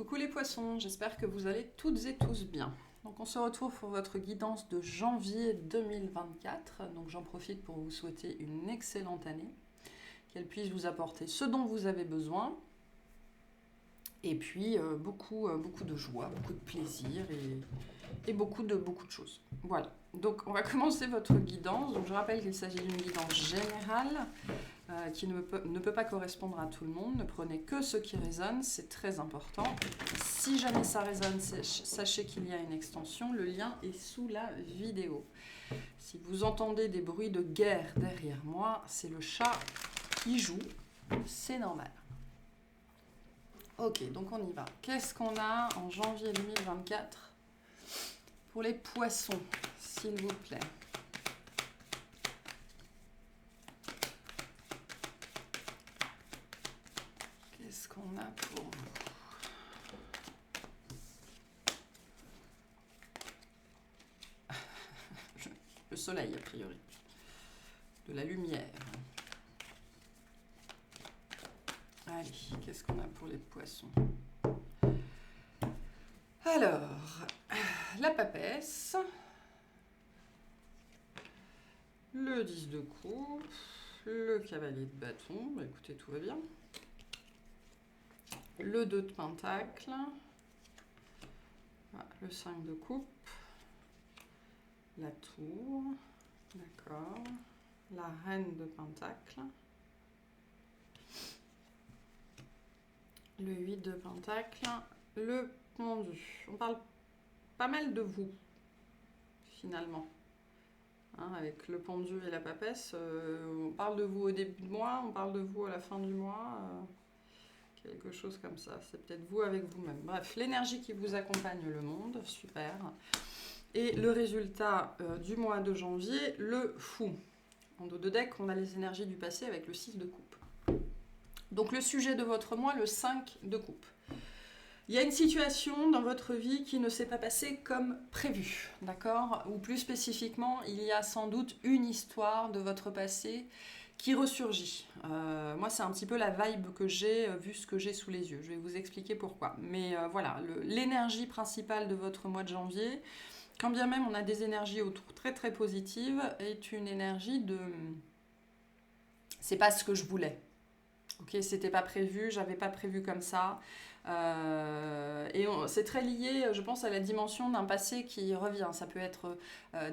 Coucou les poissons, j'espère que vous allez toutes et tous bien. Donc on se retrouve pour votre guidance de janvier 2024. Donc j'en profite pour vous souhaiter une excellente année, qu'elle puisse vous apporter ce dont vous avez besoin, et puis beaucoup de joie, beaucoup de plaisir et beaucoup de choses. Voilà, donc on va commencer votre guidance. Donc je rappelle qu'il s'agit d'une guidance générale qui ne peut pas correspondre à tout le monde. Ne prenez que ce qui résonne, c'est très important. Si jamais ça résonne, sachez qu'il y a une extension. Le lien est sous la vidéo. Si vous entendez des bruits de guerre derrière moi, c'est le chat qui joue. C'est normal. Ok, donc on y va. Qu'est-ce qu'on a en janvier 2024 pour les poissons, s'il vous plaît? Qu'est-ce qu'on a pour vous? Le soleil, a priori. De la lumière. Allez, qu'est-ce qu'on a pour les poissons? Alors, la papesse, le 10 de coupe, le cavalier de bâton, bah, écoutez, tout va bien. Le 2 de pentacle, voilà, le 5 de coupe, la tour, d'accord, la reine de pentacle, le 8 de pentacle, le pendu. On parle pas mal de vous, finalement. Hein, avec le pendu et la papesse, on parle de vous au début de mois, on parle de vous à la fin du mois, quelque chose comme ça. C'est peut-être vous avec vous-même. Bref, l'énergie qui vous accompagne le monde, super. Et le résultat du mois de janvier, le fou. En dos de deck, on a les énergies du passé avec le 6 de coupe. Donc le sujet de votre mois, le 5 de coupe. Il y a une situation dans votre vie qui ne s'est pas passée comme prévu, d'accord? Ou plus spécifiquement, il y a sans doute une histoire de votre passé qui ressurgit. Moi, c'est un petit peu la vibe que j'ai, vu ce que j'ai sous les yeux. Je vais vous expliquer pourquoi. Mais voilà, l'énergie principale de votre mois de janvier, quand bien même on a des énergies autour très très positives, est une énergie de... C'est pas ce que je voulais. Ok, c'était pas prévu, j'avais pas prévu comme ça. C'est très lié, je pense, à la dimension d'un passé qui revient. Ça peut être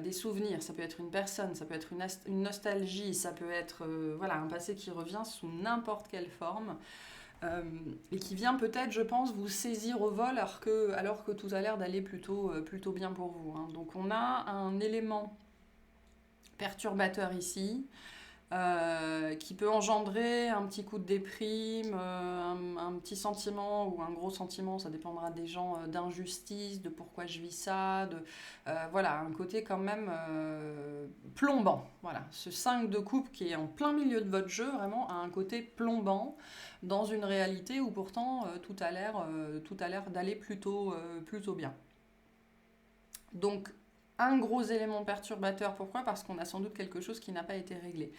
des souvenirs, ça peut être une personne, ça peut être une nostalgie, ça peut être voilà, un passé qui revient sous n'importe quelle forme. Et qui vient peut-être, je pense, vous saisir au vol alors que tout a l'air d'aller plutôt bien pour vous. Hein. Donc on a un élément perturbateur ici. Qui peut engendrer un petit coup de déprime, un petit sentiment ou un gros sentiment, ça dépendra des gens, d'injustice, de pourquoi je vis ça, voilà, un côté quand même plombant. Voilà, ce 5 de coupe qui est en plein milieu de votre jeu, vraiment, a un côté plombant dans une réalité où pourtant tout a l'air d'aller plutôt bien. Donc, un gros élément perturbateur, pourquoi? Parce qu'on a sans doute quelque chose qui n'a pas été réglé.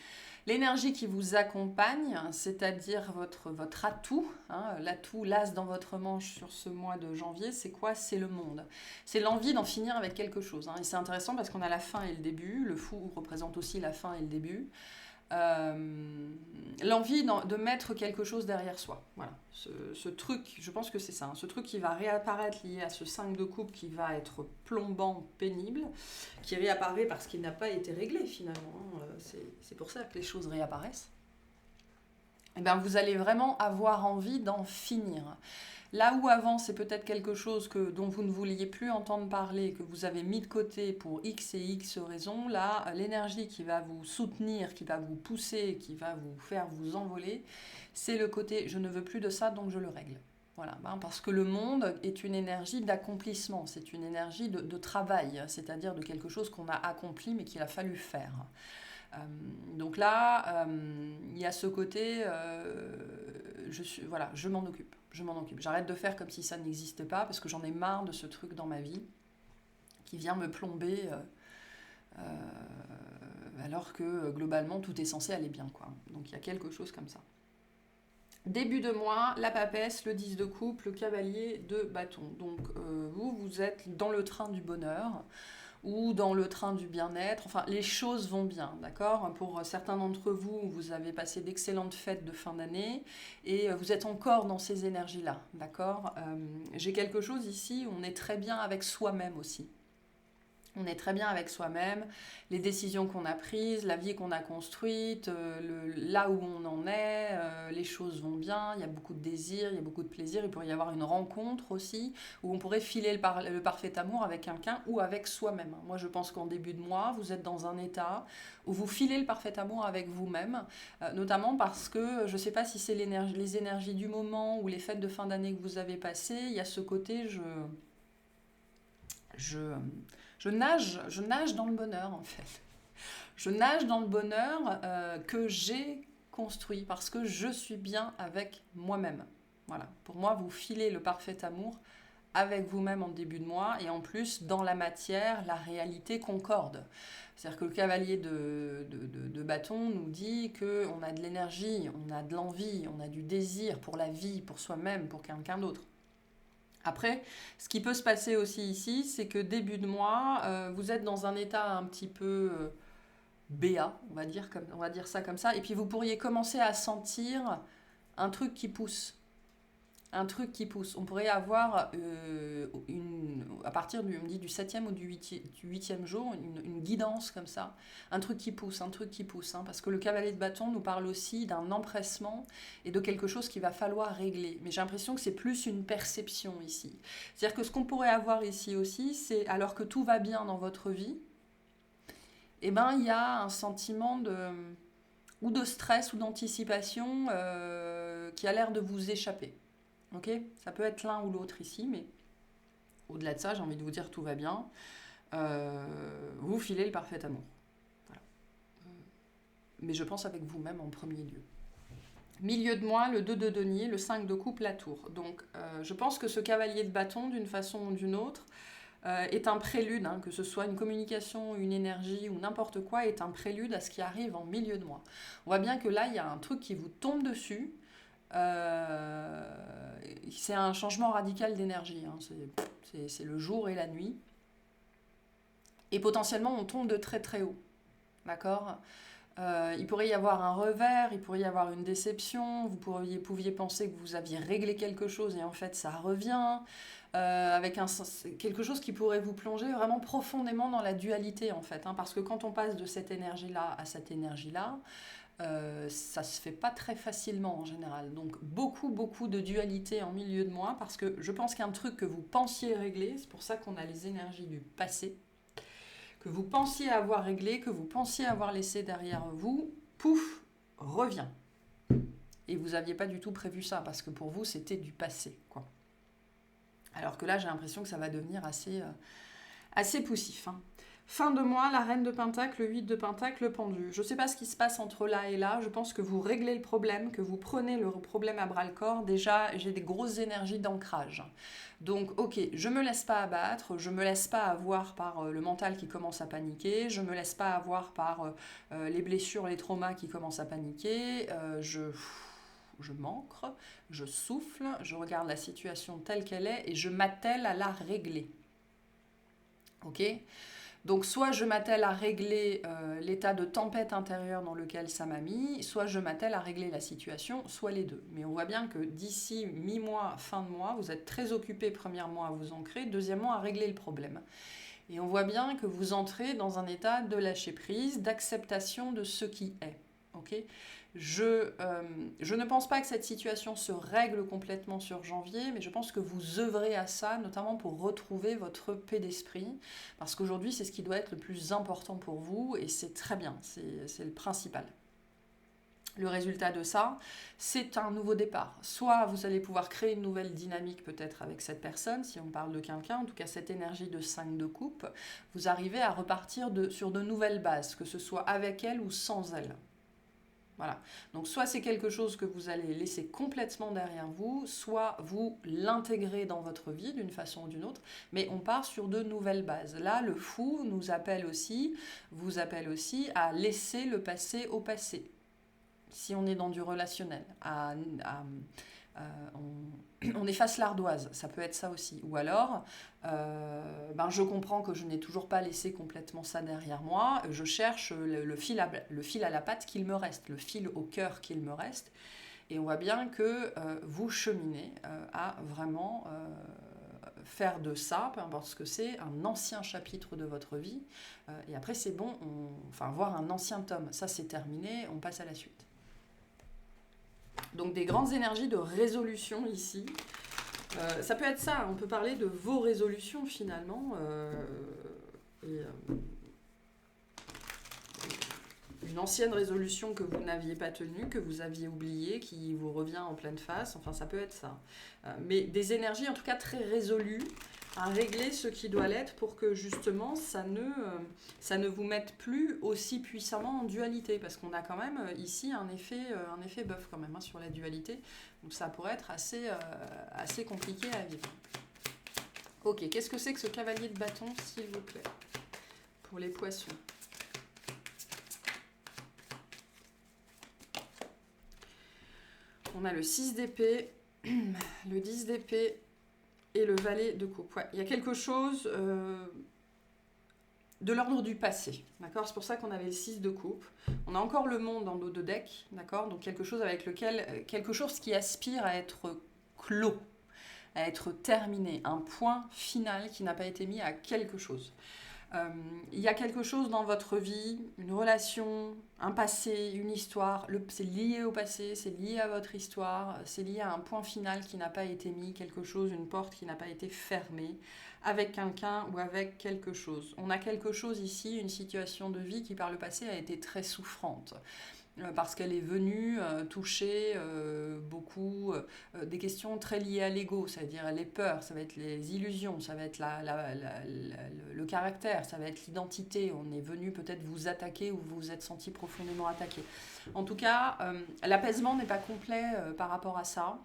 L'énergie qui vous accompagne, c'est-à-dire votre atout, hein, l'atout, l'as dans votre manche sur ce mois de janvier, c'est quoi? C'est le monde. C'est l'envie d'en finir avec quelque chose. Hein. Et c'est intéressant parce qu'on a la fin et le début. Le fou représente aussi la fin et le début. L'envie de mettre quelque chose derrière soi. Voilà. Ce truc, je pense que c'est ça, hein, ce truc qui va réapparaître lié à ce 5 de coupe qui va être plombant, pénible, qui réapparaît parce qu'il n'a pas été réglé finalement. C'est pour ça que les choses réapparaissent. Et bien, vous allez vraiment avoir envie d'en finir. Là où avant, c'est peut-être quelque chose dont vous ne vouliez plus entendre parler, que vous avez mis de côté pour X et X raisons, là, l'énergie qui va vous soutenir, qui va vous pousser, qui va vous faire vous envoler, c'est le côté « je ne veux plus de ça, donc je le règle ». Voilà, parce que le monde est une énergie d'accomplissement, c'est une énergie de travail, c'est-à-dire de quelque chose qu'on a accompli mais qu'il a fallu faire. Donc là, il y a ce côté, je m'en occupe. J'arrête de faire comme si ça n'existait pas parce que j'en ai marre de ce truc dans ma vie qui vient me plomber alors que globalement tout est censé aller bien, quoi. Donc il y a quelque chose comme ça. Début de mois, la papesse, le 10 de coupe, le cavalier de bâton. Donc vous êtes dans le train du bonheur ou dans le train du bien-être. Enfin, les choses vont bien, d'accord? Pour certains d'entre vous, vous avez passé d'excellentes fêtes de fin d'année et vous êtes encore dans ces énergies-là, d'accord? J'ai quelque chose ici, on est très bien avec soi-même aussi. On est très bien avec soi-même, les décisions qu'on a prises, la vie qu'on a construite, là où on en est, les choses vont bien, il y a beaucoup de désir, il y a beaucoup de plaisir. Il pourrait y avoir une rencontre aussi où on pourrait filer le parfait amour avec quelqu'un ou avec soi-même. Moi, je pense qu'en début de mois, vous êtes dans un état où vous filez le parfait amour avec vous-même, notamment parce que je ne sais pas si c'est les énergies du moment ou les fêtes de fin d'année que vous avez passées, il y a ce côté, je, je nage dans le bonheur en fait. Je nage dans le bonheur que j'ai construit parce que je suis bien avec moi-même. Voilà. Pour moi, vous filez le parfait amour avec vous-même en début de mois et en plus, dans la matière, la réalité concorde. C'est-à-dire que le cavalier de bâton nous dit qu'on a de l'énergie, on a de l'envie, on a du désir pour la vie, pour soi-même, pour quelqu'un d'autre. Après, ce qui peut se passer aussi ici, c'est que début de mois, vous êtes dans un état un petit peu BA, on va dire ça comme ça, et puis vous pourriez commencer à sentir un truc qui pousse. Un truc qui pousse. On pourrait avoir, à partir on me dit, du 7e ou du 8e jour, une guidance comme ça. Un truc qui pousse, un truc qui pousse. Hein, parce que le cavalier de bâton nous parle aussi d'un empressement et de quelque chose qu'il va falloir régler. Mais j'ai l'impression que c'est plus une perception ici. C'est-à-dire que ce qu'on pourrait avoir ici aussi, c'est alors que tout va bien dans votre vie, eh ben, il y a un sentiment ou de stress ou d'anticipation qui a l'air de vous échapper. Ok, ça peut être l'un ou l'autre ici, mais au-delà de ça, j'ai envie de vous dire tout va bien. Vous filez le parfait amour. Voilà. Mais je pense avec vous-même en premier lieu. Milieu de mois, le 2 de denier, le 5 de coupe, la tour. Donc je pense que ce cavalier de bâton, d'une façon ou d'une autre, est un prélude, hein, que ce soit une communication, une énergie ou n'importe quoi, est un prélude à ce qui arrive en milieu de mois. On voit bien que là, il y a un truc qui vous tombe dessus. C'est un changement radical d'énergie. Hein. C'est le jour et la nuit. Et potentiellement, on tombe de très très haut. D'accord ? Il pourrait y avoir un revers, il pourrait y avoir une déception, pouviez penser que vous aviez réglé quelque chose et en fait ça revient, avec quelque chose qui pourrait vous plonger vraiment profondément dans la dualité en fait. Hein, parce que quand on passe de cette énergie-là à cette énergie-là, ça se fait pas très facilement en général. Donc beaucoup de dualité en milieu de mois parce que je pense qu'un truc que vous pensiez régler, c'est pour ça qu'on a les énergies du passé, que vous pensiez avoir réglé, que vous pensiez avoir laissé derrière vous, pouf, revient. Et vous n'aviez pas du tout prévu ça parce que pour vous c'était du passé, quoi. Alors que là j'ai l'impression que ça va devenir assez poussif. Hein. Fin de mois, la reine de Pentacle, le 8 de Pentacle, le pendu. Je ne sais pas ce qui se passe entre là et là. Je pense que vous réglez le problème, que vous prenez le problème à bras-le-corps. Déjà, j'ai des grosses énergies d'ancrage. Donc, ok, je ne me laisse pas abattre, je ne me laisse pas avoir par le mental qui commence à paniquer, je ne me laisse pas avoir par les blessures, les traumas qui commencent à paniquer. Je m'ancre, je souffle, je regarde la situation telle qu'elle est et je m'attelle à la régler. Ok ? Donc soit je m'attelle à régler l'état de tempête intérieure dans lequel ça m'a mis, soit je m'attelle à régler la situation, soit les deux. Mais on voit bien que d'ici mi-mois, fin de mois, vous êtes très occupé premièrement à vous ancrer, deuxièmement à régler le problème. Et on voit bien que vous entrez dans un état de lâcher-prise, d'acceptation de ce qui est. Okay ? Je ne pense pas que cette situation se règle complètement sur janvier, mais je pense que vous œuvrez à ça, notamment pour retrouver votre paix d'esprit, parce qu'aujourd'hui, c'est ce qui doit être le plus important pour vous, et c'est très bien, c'est le principal. Le résultat de ça, c'est un nouveau départ. Soit vous allez pouvoir créer une nouvelle dynamique peut-être avec cette personne, si on parle de quelqu'un, en tout cas cette énergie de 5 de coupe, vous arrivez à repartir sur de nouvelles bases, que ce soit avec elle ou sans elle. Voilà. Donc soit c'est quelque chose que vous allez laisser complètement derrière vous, soit vous l'intégrez dans votre vie d'une façon ou d'une autre, mais on part sur de nouvelles bases. Là, le fou vous appelle aussi à laisser le passé au passé. si on est dans du relationnel, on efface l'ardoise, ça peut être ça aussi. Ou alors, je comprends que je n'ai toujours pas laissé complètement ça derrière moi, je cherche le fil à la patte qu'il me reste, le fil au cœur qu'il me reste, et on voit bien que vous cheminez à vraiment faire de ça, peu importe ce que c'est, un ancien chapitre de votre vie, et après c'est bon, voir un ancien tome, ça c'est terminé, on passe à la suite. Donc des grandes énergies de résolution ici. Ça peut être ça, on peut parler de vos résolutions finalement. Une ancienne résolution que vous n'aviez pas tenue, que vous aviez oubliée, qui vous revient en pleine face, enfin ça peut être ça. Mais des énergies en tout cas très résolues à régler ce qui doit l'être pour que justement ça ne vous mette plus aussi puissamment en dualité, parce qu'on a quand même ici un effet bœuf quand même sur la dualité, donc ça pourrait être assez compliqué à vivre. Ok, qu'est-ce que c'est que ce cavalier de bâton, s'il vous plaît, pour les poissons? On a le 6 d'épée, le 10 d'épée et le valet de coupe. Ouais, il y a quelque chose de l'ordre du passé, d'accord? C'est pour ça qu'on avait le 6 de coupe. On a encore le monde dans nos deux decks, d'accord? Donc quelque chose qui aspire à être clos, à être terminé, un point final qui n'a pas été mis à quelque chose. Il y a quelque chose dans votre vie, une relation, un passé, une histoire, c'est lié au passé, c'est lié à votre histoire, c'est lié à un point final qui n'a pas été mis, quelque chose, une porte qui n'a pas été fermée, avec quelqu'un ou avec quelque chose. On a quelque chose ici, une situation de vie qui par le passé a été très souffrante. Parce qu'elle est venue toucher beaucoup des questions très liées à l'ego, c'est-à-dire les peurs, ça va être les illusions, ça va être le caractère, ça va être l'identité. On est venu peut-être vous attaquer ou vous vous êtes senti profondément attaqué. En tout cas, l'apaisement n'est pas complet par rapport à ça.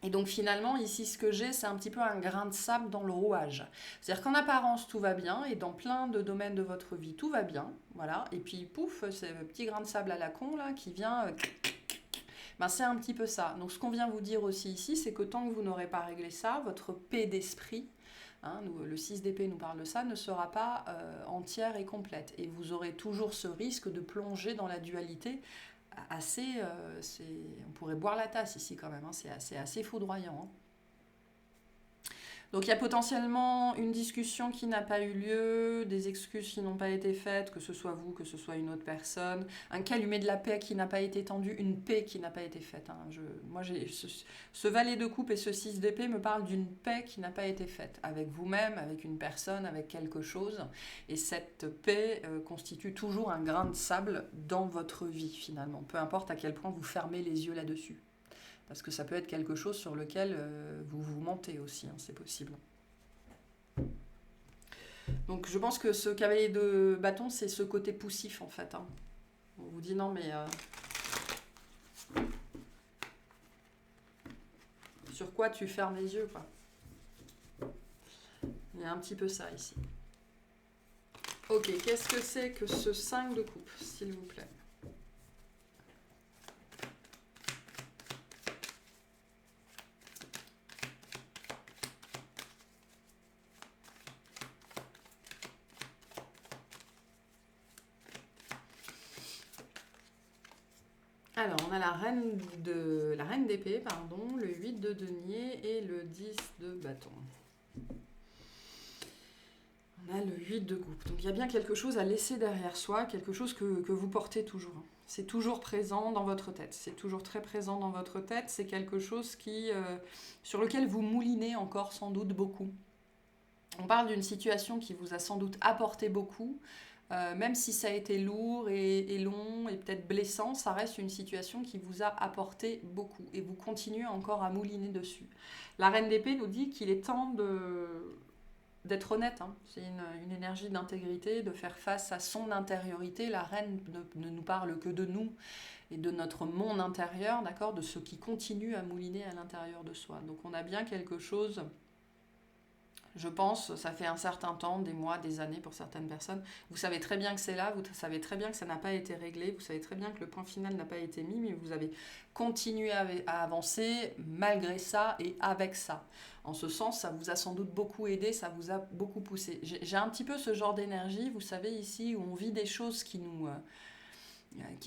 Et donc finalement, ici, ce que j'ai, c'est un petit peu un grain de sable dans le rouage. C'est-à-dire qu'en apparence, tout va bien, et dans plein de domaines de votre vie, tout va bien, voilà. Et puis, pouf, c'est le petit grain de sable à la con, là, qui vient... c'est un petit peu ça. Donc ce qu'on vient vous dire aussi ici, c'est que tant que vous n'aurez pas réglé ça, votre paix d'esprit, le 6 d'épée nous parle de ça, ne sera pas entière et complète. Et vous aurez toujours ce risque de plonger dans la dualité on pourrait boire la tasse ici quand même, c'est assez foudroyant. Donc il y a potentiellement une discussion qui n'a pas eu lieu, des excuses qui n'ont pas été faites, que ce soit vous, que ce soit une autre personne, un calumet de la paix qui n'a pas été tendu, une paix qui n'a pas été faite. Moi, ce valet de coupe et ce 6 d'épée me parlent d'une paix qui n'a pas été faite, avec vous-même, avec une personne, avec quelque chose. Et cette paix constitue toujours un grain de sable dans votre vie, finalement, peu importe à quel point vous fermez les yeux là-dessus. Parce que ça peut être quelque chose sur lequel vous vous mentez aussi, c'est possible. Donc je pense que ce cavalier de bâton, c'est ce côté poussif en fait. On vous dit non mais... sur quoi tu fermes les yeux, quoi. Il y a un petit peu ça ici. Ok, qu'est-ce que c'est que ce 5 de coupe, s'il vous plaît ? Alors, on a la reine d'épée, le 8 de denier et le 10 de bâton. On a le 8 de coupe. Donc, il y a bien quelque chose à laisser derrière soi, quelque chose que vous portez toujours. C'est toujours présent dans votre tête. C'est toujours très présent dans votre tête. C'est quelque chose sur lequel vous moulinez encore sans doute beaucoup. On parle d'une situation qui vous a sans doute apporté beaucoup. Même si ça a été lourd et long et peut-être blessant, ça reste une situation qui vous a apporté beaucoup et vous continuez encore à mouliner dessus. La reine d'épée nous dit qu'il est temps d'être honnête. C'est une énergie d'intégrité, de faire face à son intériorité. La reine ne nous parle que de nous et de notre monde intérieur, d'accord, de ce qui continue à mouliner à l'intérieur de soi. Donc on a bien quelque chose Je pense, ça fait un certain temps, des mois, des années pour certaines personnes. Vous savez très bien que c'est là, vous savez très bien que ça n'a pas été réglé, vous savez très bien que le point final n'a pas été mis, mais vous avez continué à avancer malgré ça et avec ça. En ce sens, ça vous a sans doute beaucoup aidé, ça vous a beaucoup poussé. J'ai un petit peu ce genre d'énergie, vous savez, ici, où on vit des choses qui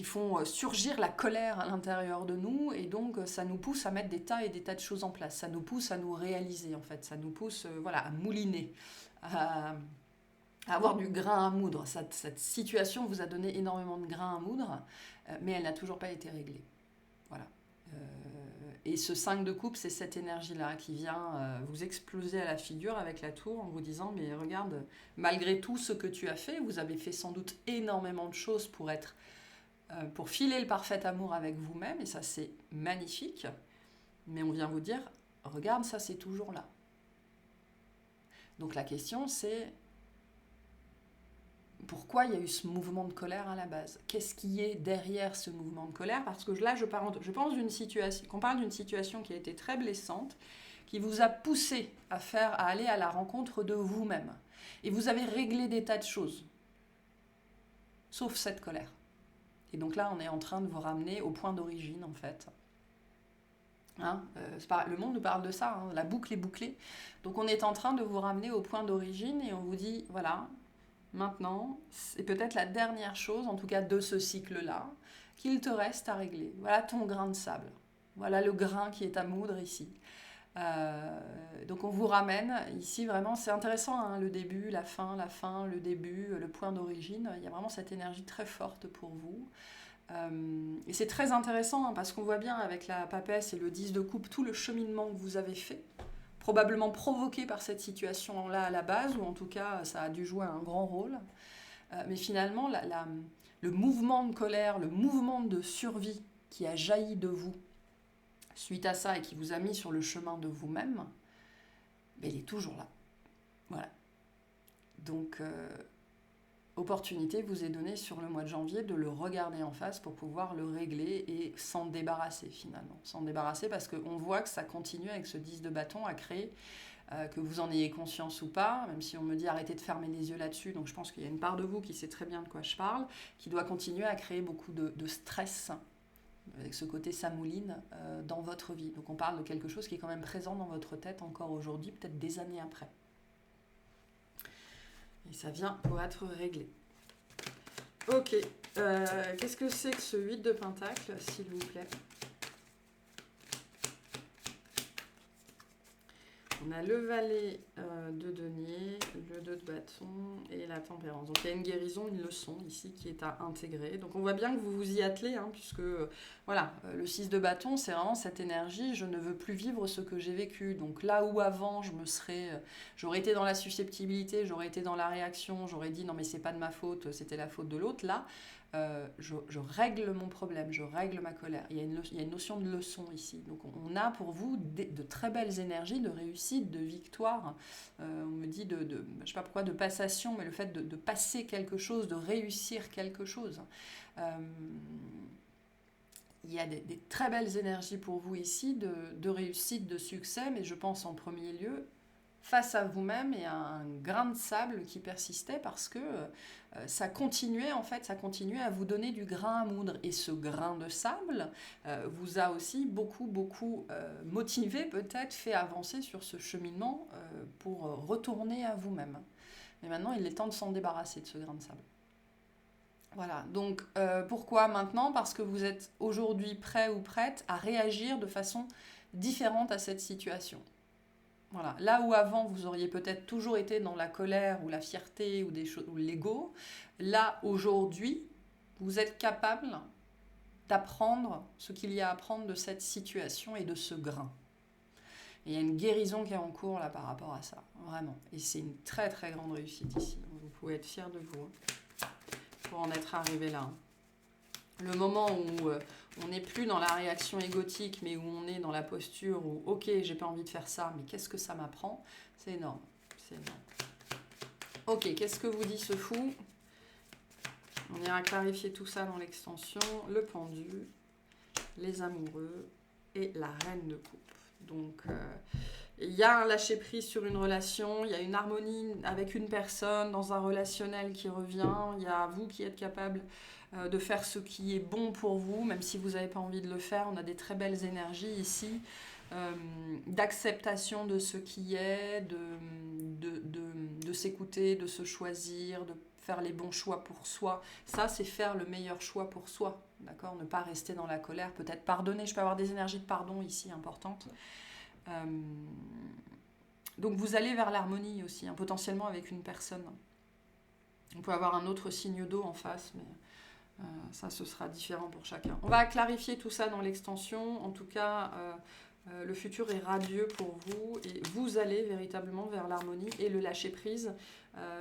font surgir la colère à l'intérieur de nous, et donc ça nous pousse à mettre des tas et des tas de choses en place, ça nous pousse à nous réaliser en fait, ça nous pousse voilà, à mouliner, à avoir du grain à moudre. Cette situation vous a donné énormément de grain à moudre, mais elle n'a toujours pas été réglée. Voilà. Et ce 5 de coupe, c'est cette énergie-là qui vient vous exploser à la figure avec la tour en vous disant, mais regarde, malgré tout ce que tu as fait, vous avez fait sans doute énormément de choses pour filer le parfait amour avec vous-même, et ça c'est magnifique, mais on vient vous dire, regarde, ça c'est toujours là. Donc la question c'est, pourquoi il y a eu ce mouvement de colère à la base? Qu'est-ce qui est derrière ce mouvement de colère? Parce que là, je pense qu'on parle d'une situation qui a été très blessante, qui vous a poussé à aller à la rencontre de vous-même. Et vous avez réglé des tas de choses, sauf cette colère. Et donc là, on est en train de vous ramener au point d'origine, en fait. Hein, le monde nous parle de ça, hein, la boucle est bouclée. Donc on est en train de vous ramener au point d'origine et on vous dit, voilà, maintenant, c'est peut-être la dernière chose, en tout cas de ce cycle-là, qu'il te reste à régler. Voilà ton grain de sable. Voilà le grain qui est à moudre ici. Donc on vous ramène ici vraiment, c'est intéressant, hein, le début, la fin, le début, le point d'origine. Il y a vraiment cette énergie très forte pour vous. Et c'est très intéressant, hein, parce qu'on voit bien avec la papesse et le 10 de coupe tout le cheminement que vous avez fait, probablement provoqué par cette situation-là à la base, ou en tout cas ça a dû jouer un grand rôle. Mais finalement, le mouvement de colère, le mouvement de survie qui a jailli de vous suite à ça et qui vous a mis sur le chemin de vous-même, il est toujours là. Voilà. Donc, opportunité vous est donnée sur le mois de janvier de le regarder en face pour pouvoir le régler et s'en débarrasser finalement. S'en débarrasser parce qu'on voit que ça continue avec ce 10 de bâton à créer, que vous en ayez conscience ou pas, même si on me dit arrêtez de fermer les yeux là-dessus, donc je pense qu'il y a une part de vous qui sait très bien de quoi je parle, qui doit continuer à créer beaucoup de stress, avec ce côté samouline dans votre vie. Donc on parle de quelque chose qui est quand même présent dans votre tête encore aujourd'hui, peut-être des années après. Et ça vient pour être réglé. Ok, qu'est-ce que c'est que ce 8 de pentacle, s'il vous plaît? On a le valet de denier, le 2 de bâton et la tempérance. Donc il y a une guérison, une leçon ici qui est à intégrer. Donc on voit bien que vous vous y attelez, hein, puisque voilà, le 6 de bâton, c'est vraiment cette énergie, je ne veux plus vivre ce que j'ai vécu. Donc là où avant, j'aurais été dans la susceptibilité, j'aurais été dans la réaction, j'aurais dit non mais c'est pas de ma faute, c'était la faute de l'autre, là, je règle mon problème, je règle ma colère. Il y a une notion de leçon ici. Donc on a pour vous de très belles énergies de réussite, de victoire. On me dit je sais pas pourquoi, de passation, mais le fait de passer quelque chose, de réussir quelque chose. Il y a des très belles énergies pour vous ici, de réussite, de succès, mais je pense en premier lieu face à vous-même et à un grain de sable qui persistait parce que ça continuait à vous donner du grain à moudre. Et ce grain de sable vous a aussi beaucoup motivé, peut-être fait avancer sur ce cheminement pour retourner à vous-même. Mais maintenant, il est temps de s'en débarrasser de ce grain de sable. Voilà, donc pourquoi maintenant? Parce que vous êtes aujourd'hui prêt ou prête à réagir de façon différente à cette situation. Voilà. Là où avant vous auriez peut-être toujours été dans la colère ou la fierté ou l'ego, là aujourd'hui vous êtes capable d'apprendre ce qu'il y a à apprendre de cette situation et de ce grain. Et il y a une guérison qui est en cours là par rapport à ça, vraiment. Et c'est une très très grande réussite ici. Vous pouvez être fiers de vous pour en être arrivé là. Le moment où on n'est plus dans la réaction égotique, mais où on est dans la posture où, ok, j'ai pas envie de faire ça, mais qu'est-ce que ça m'apprend? C'est énorme. C'est énorme. Ok, qu'est-ce que vous dit ce fou? On ira clarifier tout ça dans l'extension. Le pendu, les amoureux et la reine de coupe. Donc, Il y a un lâcher-prise sur une relation, il y a une harmonie avec une personne dans un relationnel qui revient, il y a vous qui êtes capable de faire ce qui est bon pour vous, même si vous n'avez pas envie de le faire. On a des très belles énergies ici, d'acceptation de ce qui est, de s'écouter, de se choisir, de faire les bons choix pour soi. Ça, c'est faire le meilleur choix pour soi, d'accord? Ne pas rester dans la colère, peut-être pardonner. Je peux avoir des énergies de pardon ici importantes. Donc vous allez vers l'harmonie aussi, hein, potentiellement avec une personne. On peut avoir un autre signe d'eau en face, mais ça, ce sera différent pour chacun. On va clarifier tout ça dans l'extension. En tout cas, le futur est radieux pour vous et vous allez véritablement vers l'harmonie et le lâcher-prise.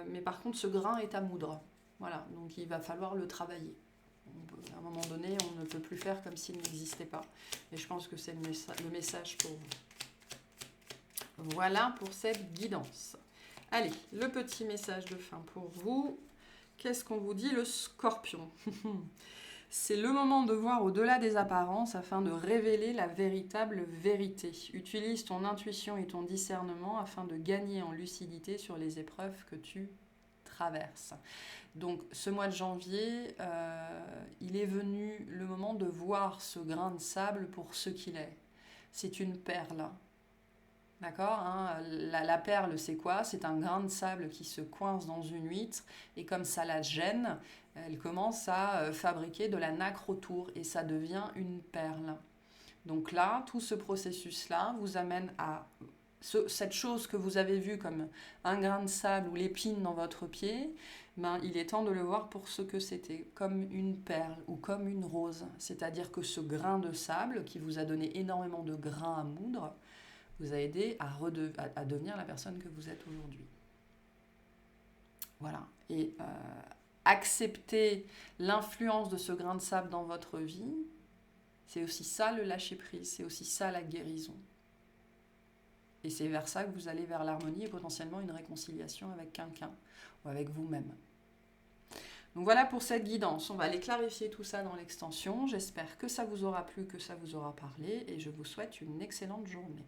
Mais par contre, ce grain est à moudre. Voilà, donc il va falloir le travailler. À un moment donné, on ne peut plus faire comme s'il n'existait pas. Et je pense que c'est le message pour vous. Voilà pour cette guidance. Allez, le petit message de fin pour vous. Qu'est-ce qu'on vous dit, le Scorpion? C'est le moment de voir au-delà des apparences afin de révéler la véritable vérité. Utilise ton intuition et ton discernement afin de gagner en lucidité sur les épreuves que tu traverses. Donc ce mois de janvier, il est venu le moment de voir ce grain de sable pour ce qu'il est. C'est une perle. D'accord, hein, la perle, c'est quoi? C'est un grain de sable qui se coince dans une huître et comme ça la gêne, elle commence à fabriquer de la nacre autour et ça devient une perle. Donc là, tout ce processus-là vous amène à cette chose que vous avez vue comme un grain de sable ou l'épine dans votre pied, ben, il est temps de le voir pour ce que c'était, comme une perle ou comme une rose. C'est-à-dire que ce grain de sable qui vous a donné énormément de grains à moudre, vous a aidé à devenir la personne que vous êtes aujourd'hui. Voilà. Et accepter l'influence de ce grain de sable dans votre vie, c'est aussi ça le lâcher-prise, c'est aussi ça la guérison. Et c'est vers ça que vous allez vers l'harmonie et potentiellement une réconciliation avec quelqu'un ou avec vous-même. Donc voilà pour cette guidance. On va aller clarifier tout ça dans l'extension. J'espère que ça vous aura plu, que ça vous aura parlé et je vous souhaite une excellente journée.